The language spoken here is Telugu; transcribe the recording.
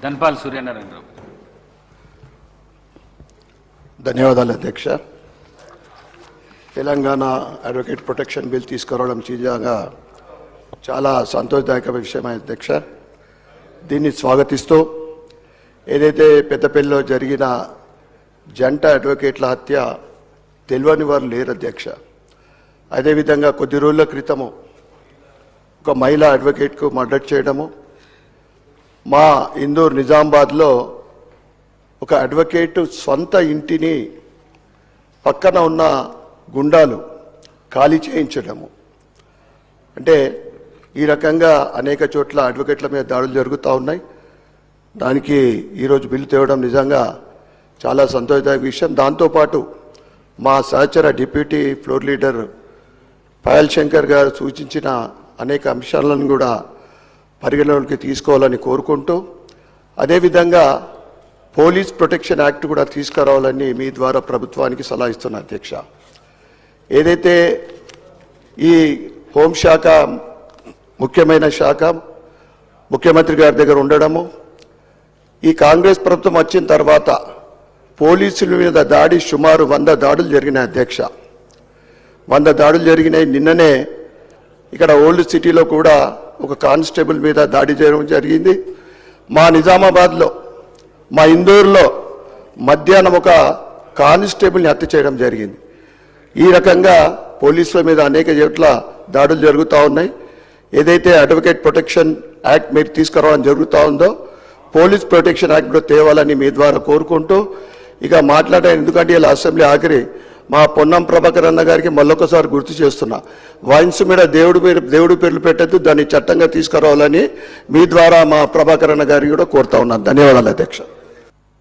ధన్పాల్ సూర్యనారాయణరావు. ధన్యవాదాలు అధ్యక్ష. తెలంగాణ అడ్వకేట్ ప్రొటెక్షన్ బిల్ తీసుకురావడం నిజంగా చాలా సంతోషదాయక విషయం అధ్యక్ష. దీన్ని స్వాగతిస్తూ ఏదైతే పెద్దపల్లిలో జరిగిన జంట అడ్వకేట్ల హత్య తెలియని వారు లేరు అధ్యక్ష. అదేవిధంగా కొద్ది రోజుల క్రితము ఒక మహిళా అడ్వకేట్కు మర్డర్ చేయడము, మా ఇందూర్ నిజామాబాద్లో ఒక అడ్వకేట్ సొంత ఇంటిని పక్కన ఉన్న గుండాలు ఖాళీ చేయించడము, అంటే ఈ రకంగా అనేక చోట్ల అడ్వకేట్ల మీద దాడులు జరుగుతూ ఉన్నాయి. దానికి ఈరోజు బిల్లు తేవడం నిజంగా చాలా సంతోషదాయక విషయం. దాంతోపాటు మా సహచర deputy floor leader Payal Shankar గారు సూచించిన అనేక అంశాలను కూడా పరిగణలోకి తీసుకోవాలని కోరుకుంటూ, అదేవిధంగా పోలీస్ ప్రొటెక్షన్ యాక్ట్ కూడా తీసుకురావాలని మీ ద్వారా ప్రభుత్వానికి సలహా ఇస్తున్నా అధ్యక్ష. ఏదైతే ఈ హోంశాఖ ముఖ్యమైన శాఖ ముఖ్యమంత్రి గారి దగ్గర ఉండడము, ఈ కాంగ్రెస్ ప్రభుత్వం వచ్చిన తర్వాత పోలీసుల మీద దాడి సుమారు 100 దాడులు జరిగినాయి అధ్యక్ష. 100 దాడులు జరిగినాయి. నిన్ననే ఇక్కడ ఓల్డ్ సిటీలో కూడా ఒక కానిస్టేబుల్ మీద దాడి చేయడం జరిగింది. మా నిజామాబాద్లో, మా ఇందూరులో మధ్యాహ్నం ఒక కానిస్టేబుల్ని హత్య చేయడం జరిగింది. ఈ రకంగా పోలీసుల మీద అనేక చోట్ల దాడులు జరుగుతూ ఉన్నాయి. ఏదైతే అడ్వకేట్ ప్రొటెక్షన్ యాక్ట్ మీరు తీసుకురావడం జరుగుతూ ఉందో, పోలీస్ ప్రొటెక్షన్ యాక్ట్ కూడా తేవాలని మీ ద్వారా కోరుకుంటూ ఇక మాట్లాడాను. ఎందుకంటే ఇలా అసెంబ్లీ ఆఖరి మా పొన్నం ప్రభాకర్ అన్న గారికి మళ్ళొకసారి గుర్తు చేస్తున్నా, వాయిన్స్ మీద దేవుడు పేర్లు పెట్టద్దు, దాన్ని చట్టంగా తీసుకురావాలని మీ ద్వారా మా ప్రభాకర్ అన్న గారికి కూడా కోరుతా ఉన్నాను. ధన్యవాదాలు అధ్యక్ష.